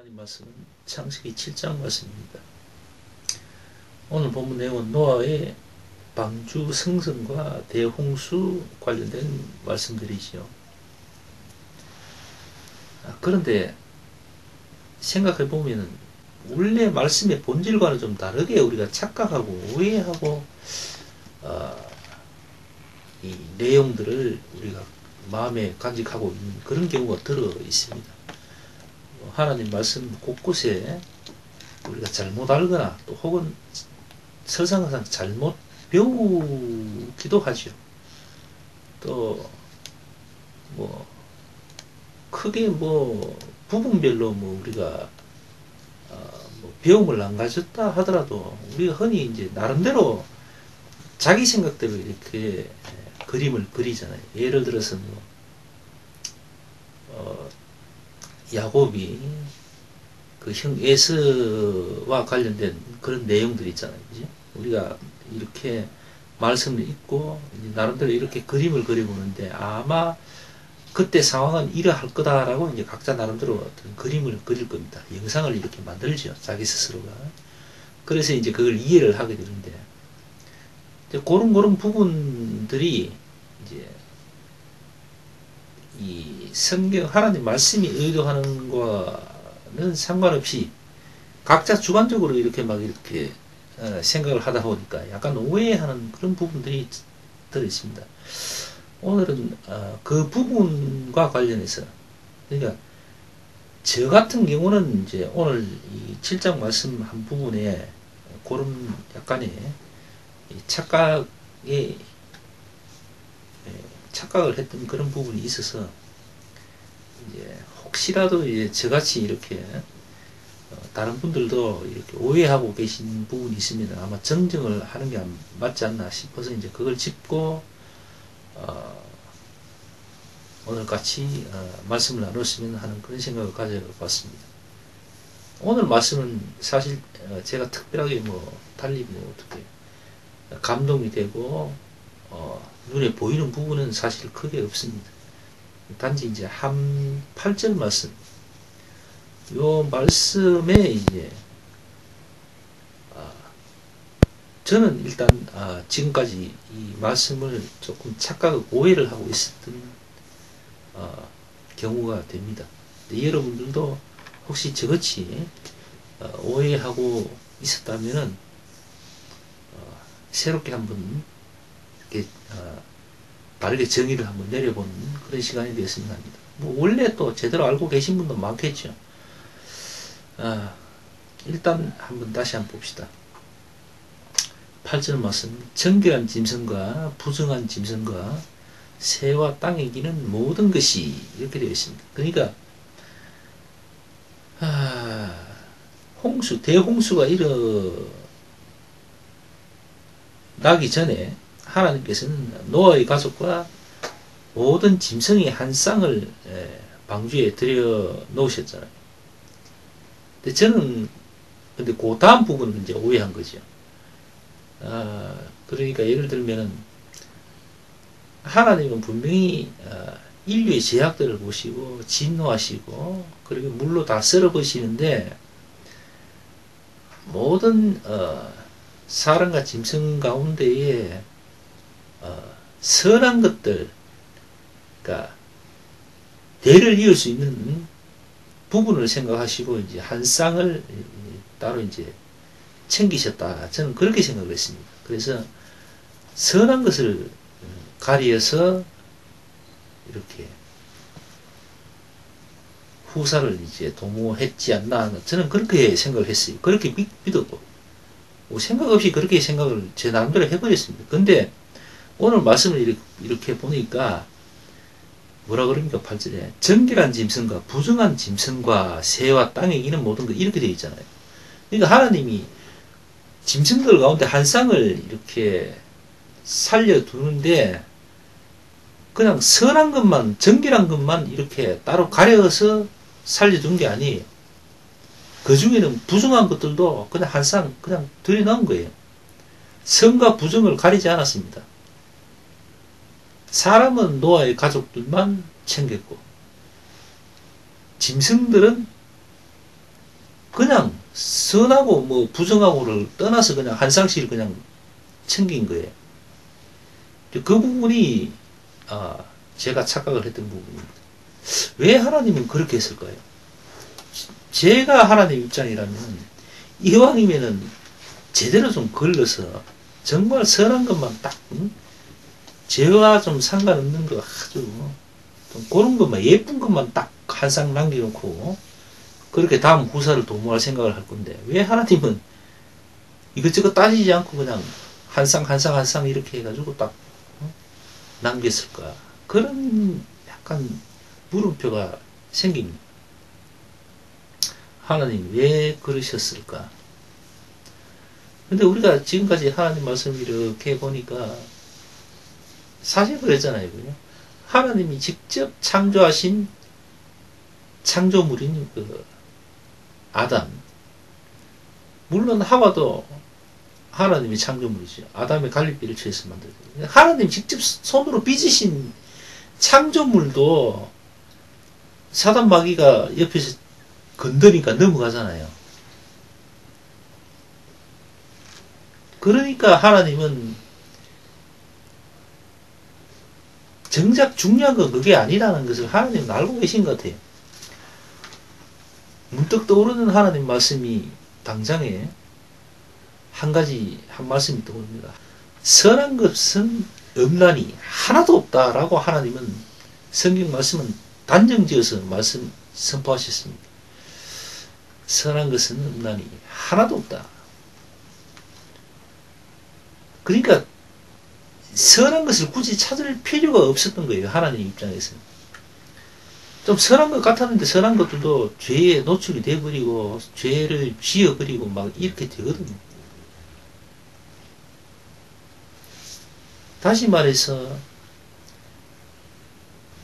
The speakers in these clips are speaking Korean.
하나님 말씀은 창세기 7장 말씀입니다. 오늘 본문 내용은 노아의 방주 승선과 대홍수 관련된 말씀들이지요. 그런데 생각해 보면 원래 말씀의 본질과는 좀 다르게 우리가 착각하고 오해하고 이 내용들을 우리가 마음에 간직하고 있는 그런 경우가 들어 있습니다. 하나님 말씀 곳곳에 우리가 잘못 알거나 또 혹은 설상가상 잘못 배우기도 하죠. 또 뭐 크게 뭐 부분별로 뭐 우리가 뭐 배움을 안 가졌다 하더라도 우리가 흔히 이제 나름대로 자기 생각대로 이렇게 그림을 그리잖아요. 예를 들어서 야곱이 그 형 에서와 관련된 그런 내용들이 있잖아요. 그지? 우리가 이렇게 말씀을 읽고 나름대로 이렇게 그림을 그려보는데 아마 그때 상황은 이러할 거다라고 이제 각자 나름대로 어떤 그림을 그릴 겁니다. 영상을 이렇게 만들죠. 자기 스스로가. 그래서 이제 그걸 이해를 하게 되는데 이제 그런 부분들이 이제 이 성경 하나님 말씀이 의도하는 거는 상관없이 각자 주관적으로 이렇게 막 이렇게 생각을 하다 보니까 약간 오해하는 그런 부분들이 들어 있습니다. 오늘은 그 부분과 관련해서 그러니까 저 같은 경우는 이제 오늘 이 7장 말씀 한 부분에 그런 약간의 착각을 했던 그런 부분이 있어서 이제 혹시라도 이제 저같이 이렇게 다른 분들도 이렇게 오해하고 계신 부분이 있으면 아마 정정을 하는 게 맞지 않나 싶어서 이제 그걸 짚고 오늘 같이 말씀을 나눴으면 하는 그런 생각을 가져봤습니다. 오늘 말씀은 사실 제가 특별하게 뭐 달리 뭐 어떻게 감동이 되고 눈에 보이는 부분은 사실 크게 없습니다. 단지 이제 한 8절 말씀, 요 말씀에 이제 저는 일단 지금까지 이 말씀을 조금 착각, 오해를 하고 있었던 경우가 됩니다. 여러분들도 혹시 저같이 오해하고 있었다면은 새롭게 한번 이렇게 다르게 정의를 한번 내려보는 그런 시간이 되었으면 합니다. 뭐 원래 또 제대로 알고 계신 분도 많겠죠. 일단 한번 다시 한번 봅시다. 8절 말씀, 정결한 짐승과 부정한 짐승과 새와 땅에 기는 모든 것이 이렇게 되어 있습니다. 그러니까 대홍수가 일어나기 전에 하나님께서는 노아의 가족과 모든 짐승의 한 쌍을 방주에 들여 놓으셨잖아요. 근데 저는 근데 그 다음 부분은 이제 오해한 거죠. 그러니까 예를 들면은 하나님은 분명히 인류의 죄악들을 보시고 진노하시고 그리고 물로 다 썰어버리시는데 모든 사람과 짐승 가운데에 선한 것들, 그러니까 대를 이을 수 있는 부분을 생각하시고 이제 한 쌍을 따로 이제 챙기셨다. 저는 그렇게 생각을 했습니다. 그래서 선한 것을 가리어서 이렇게 후사를 이제 도모했지 않나. 저는 그렇게 생각을 했어요. 그렇게 믿었고 생각 없이 그렇게 생각을 제 나름대로 해버렸습니다. 근데 오늘 말씀을 이렇게 보니까 뭐라 그럽니까? 8절에 정결한 짐승과 부정한 짐승과 새와 땅에 기는 모든 것 이렇게 되어 있잖아요. 그러니까 하나님이 짐승들 가운데 한 쌍을 이렇게 살려두는데 그냥 선한 것만 정결한 것만 이렇게 따로 가려서 살려둔 게 아니에요. 그 중에는 부정한 것들도 그냥 한 쌍 그냥 들여놓은 거예요. 선과 부정을 가리지 않았습니다. 사람은 노아의 가족들만 챙겼고 짐승들은 그냥 선하고 뭐 부정하고를 떠나서 그냥 한 쌍씩 그냥 챙긴 거예요. 그 부분이 제가 착각을 했던 부분입니다. 왜 하나님은 그렇게 했을까요? 제가 하나님 입장이라면 이왕이면은 제대로 좀 걸러서 정말 선한 것만 딱 죄와 좀 상관없는 거 아주 좀 그런 것만 예쁜 것만 딱 한 쌍 남겨놓고 그렇게 다음 후사를 도모할 생각을 할 건데 왜 하나님은 이것저것 따지지 않고 그냥 한 쌍 한 쌍 한 쌍 이렇게 해가지고 딱 남겼을까? 그런 약간 물음표가 생깁니다. 하나님 왜 그러셨을까? 근데 우리가 지금까지 하나님 말씀을 이렇게 보니까 사실 그랬잖아요. 그냥 하나님이 직접 창조하신 창조물인 그 아담. 물론 하와도 하나님이 창조물이죠. 아담의 갈빗비를 취해서 만들었어요. 하나님 직접 손으로 빚으신 창조물도 사단 마귀가 옆에서 건드니까 넘어가잖아요. 그러니까 하나님은 정작 중요한 건 그게 아니라는 것을 하나님은 알고 계신 것 같아요. 문득 떠오르는 하나님 말씀이 당장에 한 말씀이 떠오릅니다. 선한 것은 없나니 하나도 없다라고 하나님은 성경 말씀은 단정지어서 선포하셨습니다. 선한 것은 없나니 하나도 없다. 그러니까 선한 것을 굳이 찾을 필요가 없었던 거예요. 하나님 입장에서는. 좀 선한 것 같았는데 선한 것들도 죄에 노출이 돼버리고 죄를 지어버리고 막 이렇게 되거든요. 다시 말해서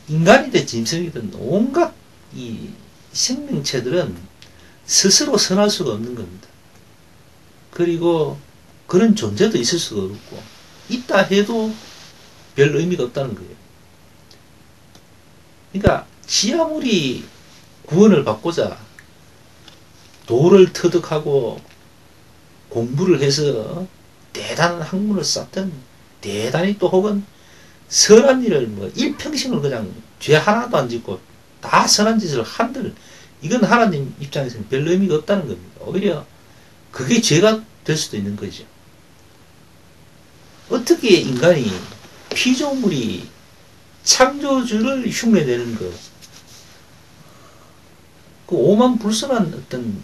인간이든 짐승이든 온갖 이 생명체들은 스스로 선할 수가 없는 겁니다. 그리고 그런 존재도 있을 수가 없고 있다 해도 별 의미가 없다는 거예요. 그러니까 지 아무리 구원을 받고자 도를 터득하고 공부를 해서 대단한 학문을 쌓든 대단히 또 혹은 선한 일을 뭐 일평생을 그냥 죄 하나도 안 짓고 다 선한 짓을 한들 이건 하나님 입장에서는 별 의미가 없다는 겁니다. 오히려 그게 죄가 될 수도 있는 거죠. 어떻게 인간이 피조물이 창조주를 흉내내는 것, 그 오만불선한 어떤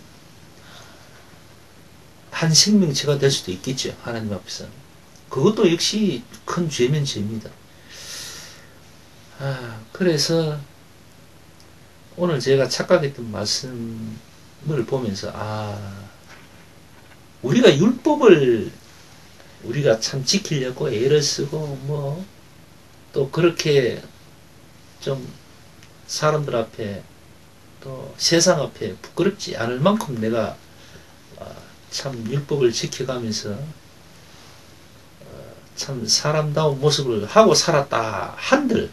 한 생명체가 될 수도 있겠죠. 하나님 앞에서는. 그것도 역시 큰 죄면 죄입니다. 그래서 오늘 제가 착각했던 말씀을 보면서 우리가 율법을 우리가 참 지키려고 애를 쓰고 또 그렇게 좀 사람들 앞에 또 세상 앞에 부끄럽지 않을 만큼 내가 참 율법을 지켜가면서 참 사람다운 모습을 하고 살았다 한들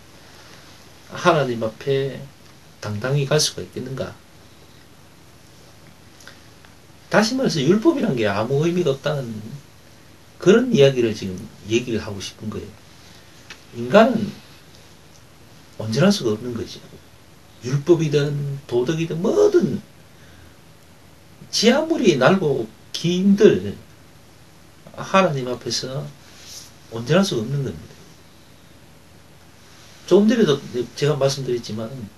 하나님 앞에 당당히 갈 수가 있겠는가? 다시 말해서 율법이란 게 아무 의미가 없다는 그런 이야기를 지금 얘기를 하고 싶은 거예요. 인간은 온전할 수가 없는 거죠. 율법이든 도덕이든 뭐든 지 아무리 날고 긴들 하나님 앞에서 온전할 수가 없는 겁니다. 조금 전에도 제가 말씀드렸지만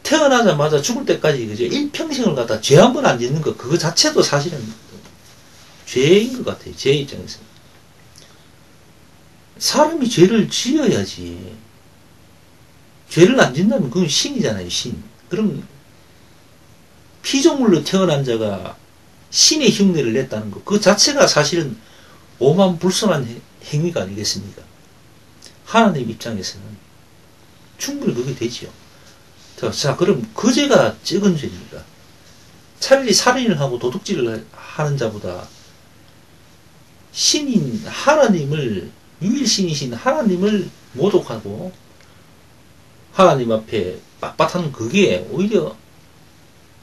태어나자마자 죽을 때까지 그죠? 일평생을 갖다 죄 한 번 안 짓는 것 그거 자체도 사실은 죄인 것 같아요. 제 입장에서. 사람이 죄를 지어야지. 죄를 안 짓는다면 그건 신이잖아요. 신. 그럼 피조물로 태어난 자가 신의 흉내를 냈다는 것 그 자체가 사실은 오만불선한 행위가 아니겠습니까? 하나님 입장에서는 충분히 그게 되지요. 자, 그럼 그 죄가 적은 죄입니다. 차라리 살인을 하고 도둑질을 하는 자보다 신인 하나님을 유일신이신 하나님을 모독하고 하나님 앞에 빳빳한 그게 오히려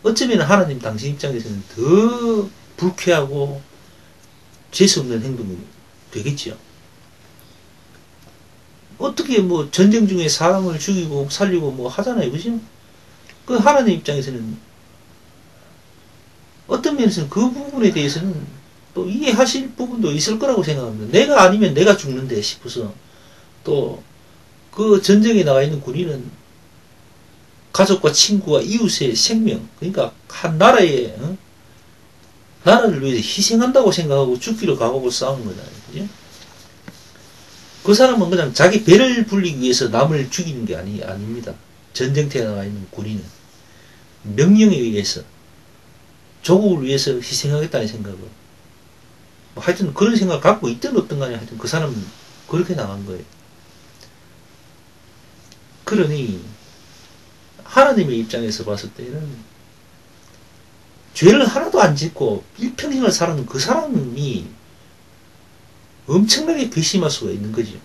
어쩌면 하나님 당신 입장에서는 더 불쾌하고 재수없는 행동이 되겠죠. 어떻게 뭐 전쟁 중에 사람을 죽이고 살리고 뭐 하잖아요. 그죠? 그 하나님 입장에서는 어떤 면에서는 그 부분에 대해서는 또 이해하실 부분도 있을 거라고 생각합니다. 내가 아니면 내가 죽는데 싶어서 또 그 전쟁에 나가 있는 군인은 가족과 친구와 이웃의 생명, 그러니까 한 나라의 나라를 위해서 희생한다고 생각하고 죽기로 각오하고 싸우는 거잖아요. 그죠? 그 사람은 그냥 자기 배를 불리기 위해서 남을 죽이는 게 아닙니다. 전쟁터에 나가 있는 군인은 명령에 의해서 조국을 위해서 희생하겠다는 생각을 뭐 하여튼 그런 생각을 갖고 있든 없든 간에 하여튼 그 사람은 그렇게 나간 거예요. 그러니 하나님의 입장에서 봤을 때는 죄를 하나도 안 짓고 일평생을 살았는 그 사람이 엄청나게 괘씸할 수가 있는 거죠.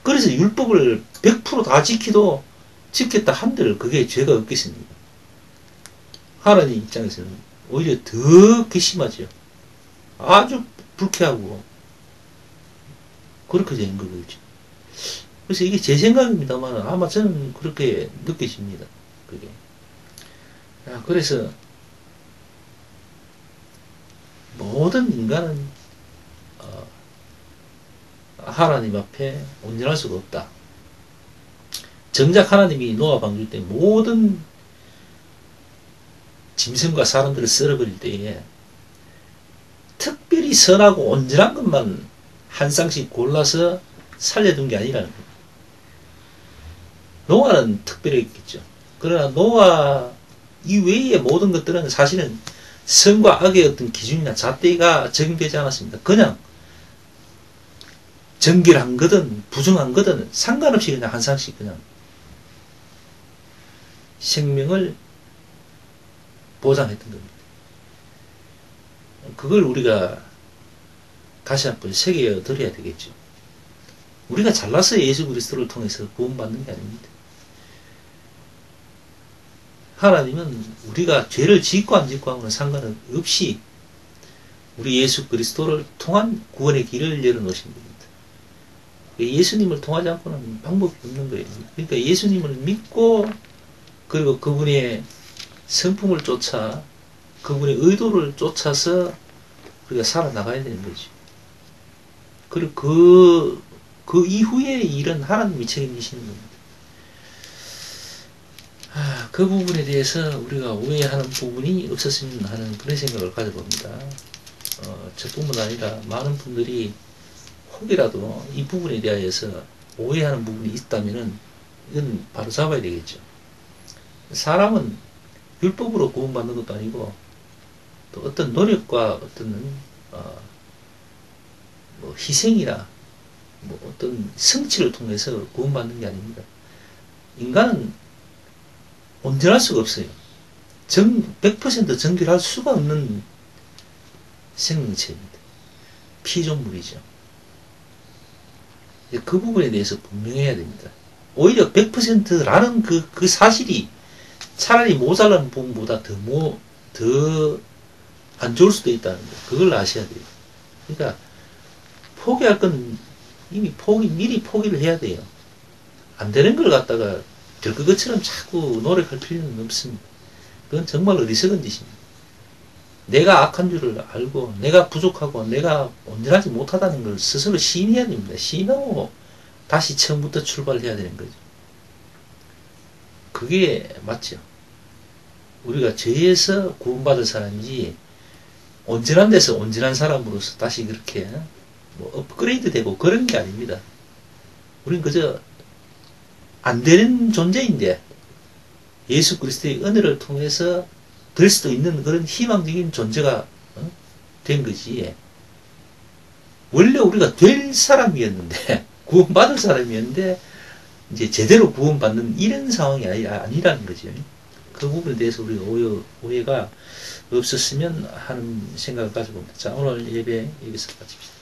그래서 율법을 100%다 지켰다 한들 그게 죄가 없겠습니까? 하나님 입장에서는 오히려 더 괘씸하죠. 아주 불쾌하고 그렇게 된 거겠죠. 그래서 이게 제 생각입니다만 아마 저는 그렇게 느껴집니다. 그게. 그래서 모든 인간은 하나님 앞에 온전할 수가 없다. 정작 하나님이 노아 방주 때 모든 짐승과 사람들을 썰어버릴 때에 특별히 선하고 온전한 것만 한 쌍씩 골라서 살려둔 게 아니라는 거예요. 노아는 특별했겠죠. 그러나 노아 이외의 모든 것들은 사실은 선과 악의 어떤 기준이나 잣대가 적용되지 않았습니다. 그냥 정결한 거든 부정한 거든 상관없이 그냥 한 쌍씩 그냥 생명을 보장했던 겁니다. 그걸 우리가 다시 한번 새겨 드려야 되겠죠. 우리가 잘나서 예수 그리스도를 통해서 구원받는 게 아닙니다. 하나님은 우리가 죄를 짓고 안 짓고 하고는 상관없이 우리 예수 그리스도를 통한 구원의 길을 열어놓으신 겁니다. 예수님을 통하지 않고는 방법이 없는 거예요. 그러니까 예수님을 믿고 그리고 그분의 성품을 쫓아 그분의 의도를 쫓아서 우리가 살아나가야 되는 거죠. 그리고 그 이후의 일은 하나님이 책임지시는 겁니다. 그 부분에 대해서 우리가 오해하는 부분이 없었으면 하는 그런 생각을 가져봅니다. 저뿐만 아니라 많은 분들이 혹이라도 이 부분에 대하여서 오해하는 부분이 있다면은 이건 바로 잡아야 되겠죠. 사람은 율법으로 구원받는 것도 아니고 또 어떤 노력과 어떤 뭐 희생이나 뭐 어떤 성취를 통해서 구원받는 게 아닙니다. 인간은 온전할 수가 없어요. 100% 정결할 수가 없는 생명체입니다. 피조물이죠. 그 부분에 대해서 분명해야 됩니다. 오히려 100%라는 그 사실이 차라리 모자란 부분보다 더 안 좋을 수도 있다는 거. 그걸 아셔야 돼요. 그러니까 포기할 건 이미 미리 포기를 해야 돼요. 안 되는 걸 갖다가 될 것처럼 자꾸 노력할 필요는 없습니다. 그건 정말 어리석은 짓입니다. 내가 악한 줄을 알고 내가 부족하고 내가 온전하지 못하다는 걸 스스로 시인해야 됩니다. 시인하고 다시 처음부터 출발해야 되는 거죠. 그게 맞죠. 우리가 죄에서 구원받을 사람이지 온전한 데서 온전한 사람으로서 다시 그렇게 뭐 업그레이드 되고 그런 게 아닙니다. 우린 그저 안 되는 존재인데 예수 그리스도의 은혜를 통해서 될 수도 있는 그런 희망적인 존재가 된 거지. 원래 우리가 될 사람이었는데 구원받을 사람이었는데 이제 제대로 구원받는 이런 상황이 아니라는 거죠. 그 부분에 대해서 우리가 오해가 없었으면 하는 생각을 가져봅니다. 자, 오늘 예배 여기서 마칩시다.